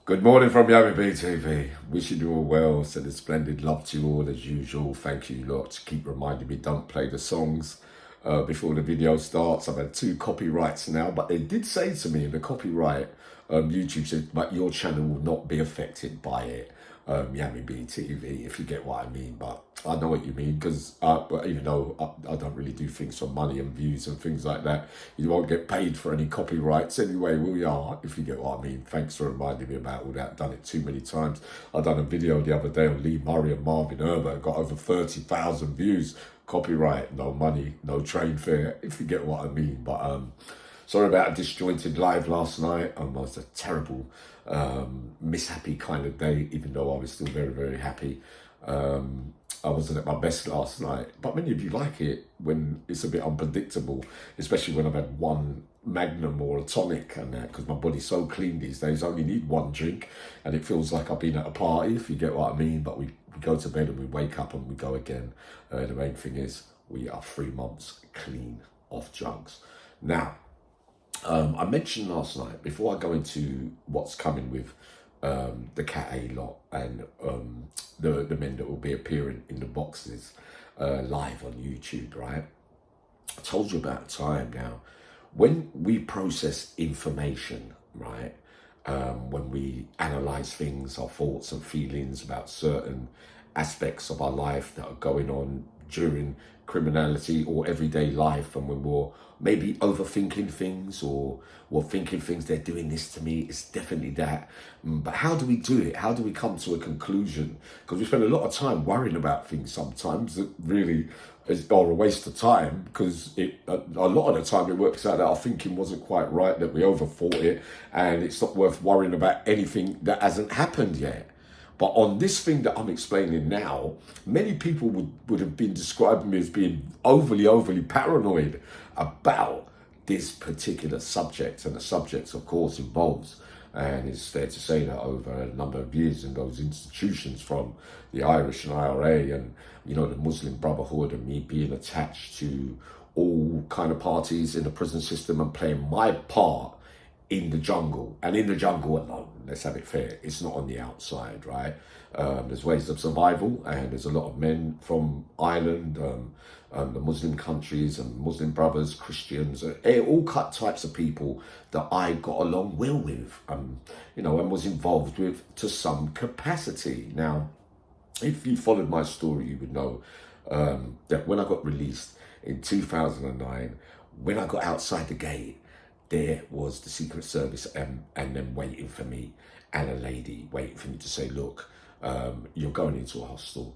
Good morning from Yami BTV. Wishing you all well. Sending splendid love to you all as usual. Thank you lot. Keep reminding me don't play the songs before the video starts. I've had 2 copyrights now, but they did say to me in the copyright, YouTube said, but your channel will not be affected by it. Yami BTV, if you get what I mean. But I know what you mean, because even though I don't really do things for money and views and things like that, you won't get paid for any copyrights anyway. We are, if you get what I mean. Thanks for reminding me about all that. I've done it too many times. I done a video the other day on Lee Murray and Marvin Herbert, got over 30,000 views. Copyright, no money, no train fare, if you get what I mean. But sorry about a disjointed live last night. It was a terrible, mishappy kind of day, even though I was still very, very happy. I wasn't at my best last night, but many of you like it when it's a bit unpredictable, especially when I've had one Magnum or a tonic and that, because my body's so clean these days. I only need one drink and it feels like I've been at a party, if you get what I mean. But we go to bed and we wake up and we go again. The main thing is we are 3 months clean off drugs. Now, I mentioned last night, before I go into what's coming with the Cat A lot and the men that will be appearing in the boxes live on YouTube, right? I told you about a time now when we process information, right? When we analyze things, our thoughts and feelings about certain aspects of our life that are going on during criminality or everyday life, and when we're maybe overthinking things or we're thinking things, they're doing this to me, it's definitely that. But how do we do it? How do we come to a conclusion? Because we spend a lot of time worrying about things sometimes that really are a waste of time, because a lot of the time it works out that our thinking wasn't quite right, that we overthought it, and it's not worth worrying about anything that hasn't happened yet. But on this thing that I'm explaining now, many people would have been describing me as being overly paranoid about this particular subject. And the subject, of course, involves, and it's fair to say that over a number of years in those institutions, from the Irish and IRA and, you know, the Muslim Brotherhood, and me being attached to all kind of parties in the prison system and playing my part in the jungle, and in the jungle alone, let's have it fair, it's not on the outside, right? There's ways of survival, and there's a lot of men from Ireland, the Muslim countries and Muslim brothers, Christians, all types of people that I got along well with, you know, and was involved with to some capacity. Now, if you followed my story, you would know that when I got released in 2009, when I got outside the gate, there was the Secret Service and them waiting for me, and a lady waiting for me to say, look, you're going into a hostel,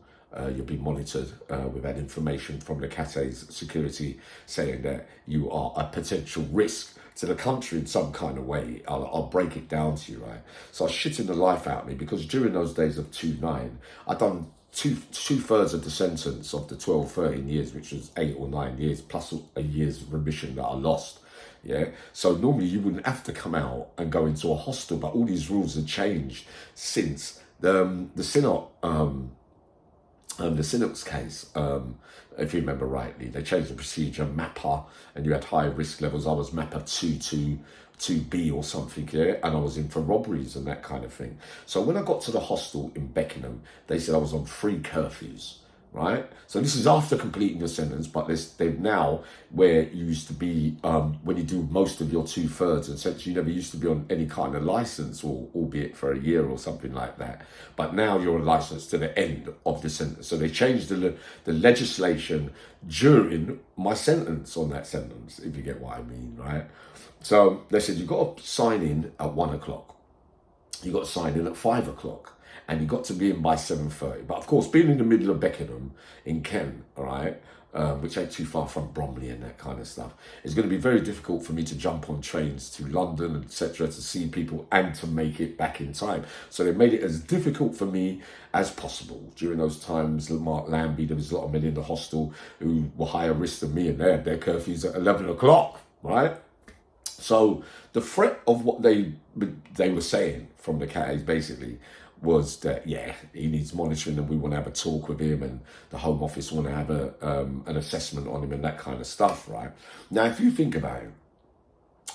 you'll be monitored. We've had information from the Cat A's security saying that you are a potential risk to the country in some kind of way. I'll break it down to you, right? So I was shitting the life out of me, because during those days of 2009, I'd done two-thirds of the sentence of the 12, 13 years, which was 8 or 9 years, plus a year's remission that I lost. Yeah, so normally you wouldn't have to come out and go into a hostel, but all these rules have changed since the Synox case. If you remember rightly, they changed the procedure, MAPA, and you had high risk levels. I was MAPA 2B or something, yeah, and I was in for robberies and that kind of thing. So when I got to the hostel in Beckenham, they said I was on 3 curfews. Right, so this is after completing your sentence, but they've now, where you used to be when you do most of your 2/3, and essentially you never used to be on any kind of license, or albeit for a year or something like that. But now you're on license to the end of the sentence. So they changed the legislation during my sentence on that sentence, if you get what I mean, right? So they said you've got to sign in at 1 o'clock. You got to sign in at 5 o'clock. And you got to be in by 7:30. But of course, being in the middle of Beckenham in Kent, all right, which ain't too far from Bromley and that kind of stuff, it's going to be very difficult for me to jump on trains to London, etc., to see people and to make it back in time. So they made it as difficult for me as possible. During those times, Mark Lambie, there was a lot of men in the hostel who were higher risk than me, and they had their curfews at 11 o'clock, right? So the threat of what they were saying from the Cat A's basically was that, yeah, he needs monitoring and we want to have a talk with him, and the Home Office want to have an assessment on him and that kind of stuff, right? Now, if you think about it,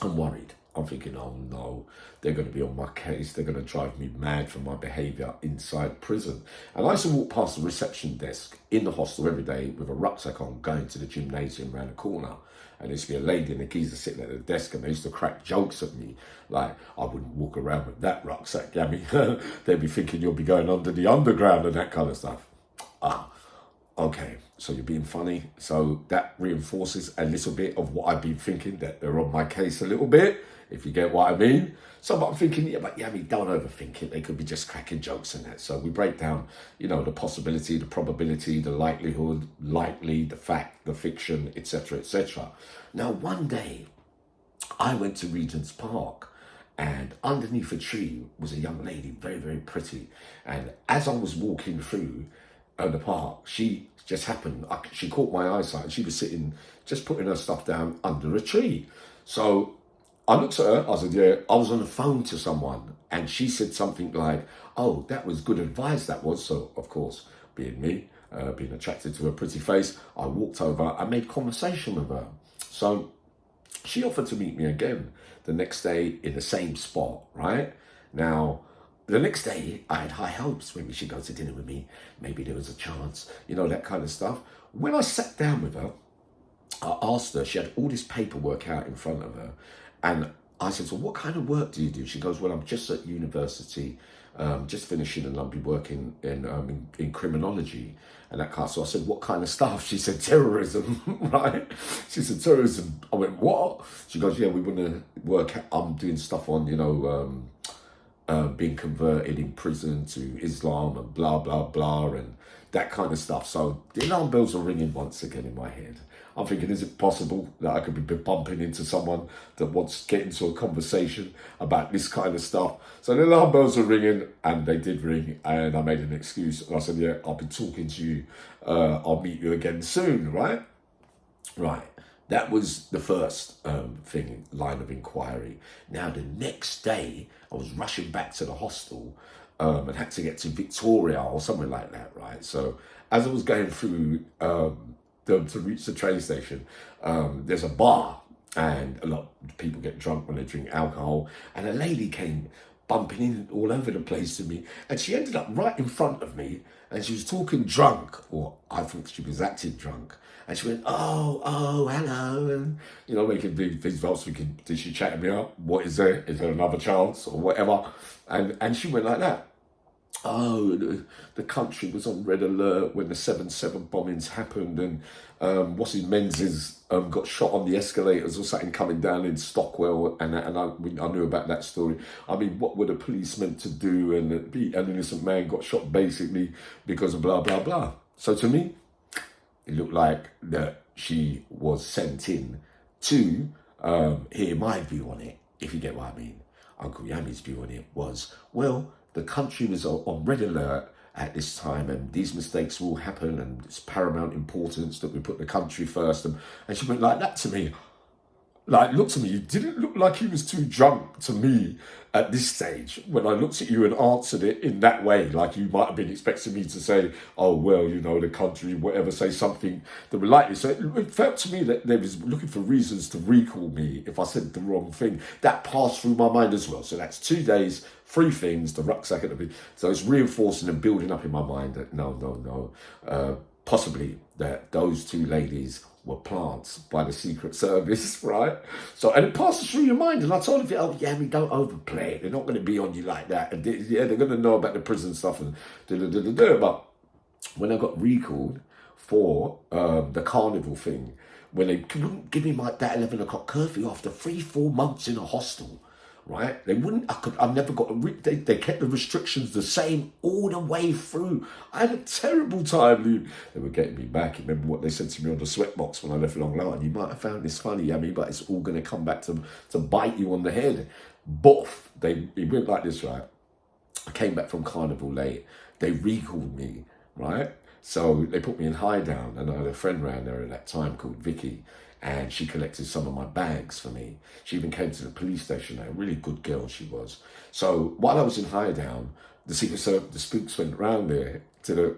I'm worried. I'm thinking, oh no, they're going to be on my case. They're going to drive me mad for my behaviour inside prison. And I used to walk past the reception desk in the hostel every day with a rucksack on, going to the gymnasium around the corner. And there used to be a lady and a geezer sitting at the desk, and they used to crack jokes at me. Like, I wouldn't walk around with that rucksack, I mean, they'd be thinking you'll be going under the underground and that kind of stuff. Okay, so you're being funny. So that reinforces a little bit of what I've been thinking, that they're on my case a little bit, if you get what I mean. So I'm thinking, yeah, but yeah, I mean, don't overthink it. They could be just cracking jokes and that. So we break down, you know, the possibility, the probability, the likelihood, likely, the fact, the fiction, etc., etc. Now, one day, I went to Regent's Park, and underneath a tree was a young lady, very, very pretty. And as I was walking through the park, she just happened, she caught my eyesight, and she was sitting, just putting her stuff down under a tree. So I looked at her, I said, yeah, I was on the phone to someone, and she said something like, oh, that was good advice, that was. So, of course, being me, being attracted to her pretty face, I walked over and made conversation with her. So she offered to meet me again the next day in the same spot, right? Now, the next day, I had high hopes. Maybe she'd go to dinner with me. Maybe there was a chance, you know, that kind of stuff. When I sat down with her, I asked her, she had all this paperwork out in front of her. And I said, so what kind of work do you do? She goes, well, I'm just at university, just finishing, and I'll be working in criminology and that kind of. So I said, what kind of stuff? She said, terrorism, right? She said, terrorism. I went, what? She goes, yeah, we want to work. I'm doing stuff on, you know, being converted in prison to Islam and blah, blah, blah, and that kind of stuff. So the alarm bells are ringing once again in my head. I'm thinking, is it possible that I could be bumping into someone that wants to get into a conversation about this kind of stuff? So the alarm bells are ringing, and they did ring, and I made an excuse. And I said, yeah, I'll be talking to you. I'll meet you again soon, right? Right. That was the first line of inquiry. Now, the next day, I was rushing back to the hostel and had to get to Victoria or somewhere like that, right? So as I was going through to reach the train station, there's a bar, and a lot of people get drunk when they drink alcohol, and a lady came bumping in all over the place to me, and she ended up right in front of me, and she was talking drunk, or I think she was acting drunk, and she went, oh, hello, and, you know, making these votes, did she chat me up? What is there? Is there another chance, or whatever? And she went like that. Oh, the country was on red alert when the 7/7 bombings happened, and what's his Menzies got shot on the escalators or something coming down in Stockwell, and I knew about that story. I mean, what were the police meant to do? And an innocent man got shot basically because of blah, blah, blah. So to me, it looked like that she was sent in to hear my view on it, if you get what I mean. Uncle Yami's view on it was, well, the country was on red alert at this time, and these mistakes will happen, and it's paramount importance that we put the country first. And she went like that to me. Like, looked at me, you didn't look like he was too drunk to me at this stage when I looked at you and answered it in that way. Like, you might have been expecting me to say, oh, well, you know, the country, whatever, say something that would like this. So it felt to me that they was looking for reasons to recall me if I said the wrong thing. That passed through my mind as well. So that's 2 days, 3 things, the rucksack at the beginning. So it's reinforcing and building up in my mind that no, possibly that those 2 ladies were plants by the Secret Service, right? So, and it passes through your mind, and I told her, oh, yeah, we don't overplay it. They're not going to be on you like that. And yeah, they're going to know about the prison stuff and But when I got recalled for the carnival thing, when they wouldn't give me that 11 o'clock curfew after 3-4 months in a hostel, right? They wouldn't, I've never got, they kept the restrictions the same all the way through. I had a terrible time. They were getting me back. Remember what they said to me on the sweatbox when I left Long Line? You might have found this funny, Yami, but it's all going to come back to bite you on the head. Boff. It went like this, right? I came back from Carnival late. They recalled me, right? So they put me in high down, and I had a friend around there at that time called Vicky, and she collected some of my bags for me. She even came to the police station, a really good girl she was. So while I was in high down, the Secret Service, the spooks went around there to the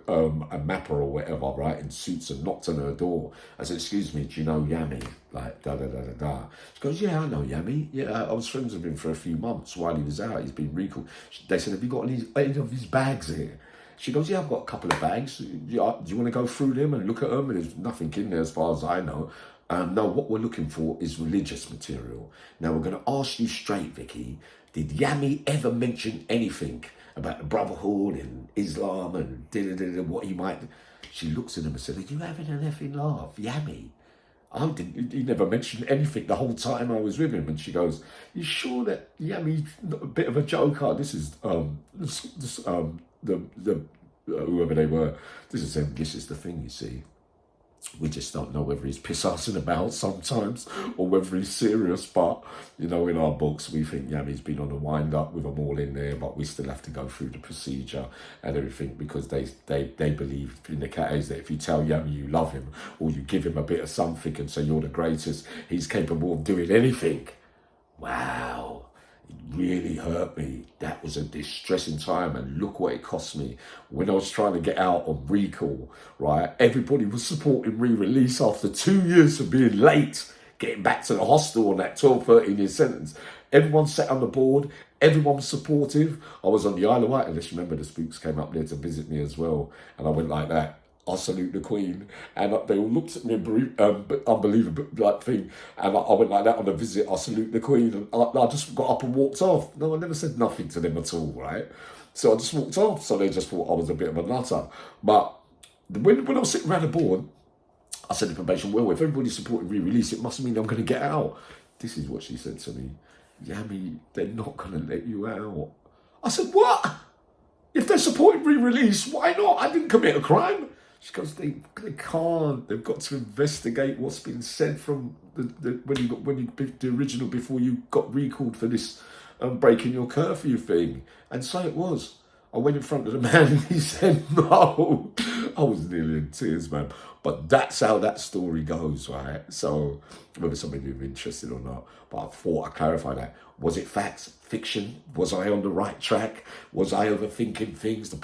a mapper or whatever, right, in suits, and knocked on her door. I said, "Excuse me, do you know Yami?" Like, da da da da da. She goes, "Yeah, I know Yami. Yeah, I was friends with him for a few months while he was out. He's been recalled." They said, "Have you got any of his bags here?" She goes, "Yeah, I've got a couple of bags. Do you want to go through them and look at them?" And there's nothing in there as far as I know. No, what we're looking for is religious material. Now, we're going to ask you straight, Vicky. Did Yami ever mention anything about the Brotherhood and Islam and what he might... She looks at him and said, "Are you having an effing laugh? Yami? I didn't, he never mentioned anything the whole time I was with him." And she goes, "You sure that Yami's not a bit of a joker?" This is the whoever they were. This is them. This is the thing, you see. We just don't know whether he's piss-assing about sometimes or whether he's serious. But, you know, in our books, we think Yami's been on a wind-up with them all in there, but we still have to go through the procedure and everything, because they believe in the case that if you tell Yami you love him, or you give him a bit of something and say you're the greatest, he's capable of doing anything. Wow. It really hurt me. That was a distressing time, and look what it cost me. When I was trying to get out on recall, right, everybody was supporting re-release after 2 years of being late, getting back to the hostel on that 12, 13-year sentence. Everyone sat on the board, everyone was supportive. I was on the Isle of Wight, and just remember the spooks came up there to visit me as well, and I went like that. "I salute the Queen," and they all looked at me, unbelievable like thing, and I went like that on a visit. "I salute the Queen," and I just got up and walked off. No, I never said nothing to them at all, right? So I just walked off. So they just thought I was a bit of a nutter. But when I was sitting around the board, I said to probation, "Well, if everybody's supporting re-release, it must mean I'm going to get out." This is what she said to me: "Yami, they're not going to let you out." I said, "What? If they're supporting re-release, why not? I didn't commit a crime." She goes, they can't. They've got to investigate what's been said from the original, before you got recalled for this breaking your curfew thing. And so it was. I went in front of the man and he said no. I was nearly in tears, man. But that's how that story goes, right? So whether somebody was interested or not, but I thought I'd clarify that. Was it facts? Fiction? Was I on the right track? Was I overthinking things? The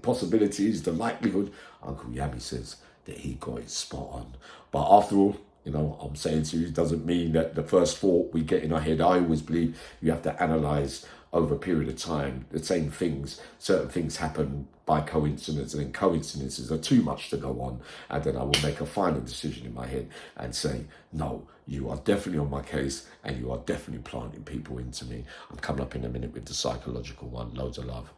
possibilities, the likelihood? Uncle Yami says that he got it spot on. But after all, you know, I'm saying to you, it doesn't mean that the first thought we get in our head. I always believe you have to analyse over a period of time the same things. Certain things happen by coincidence, and then coincidences are too much to go on. And then I will make a final decision in my head and say, no, you are definitely on my case, and you are definitely planting people into me. I'm coming up in a minute with the psychological one. Loads of love.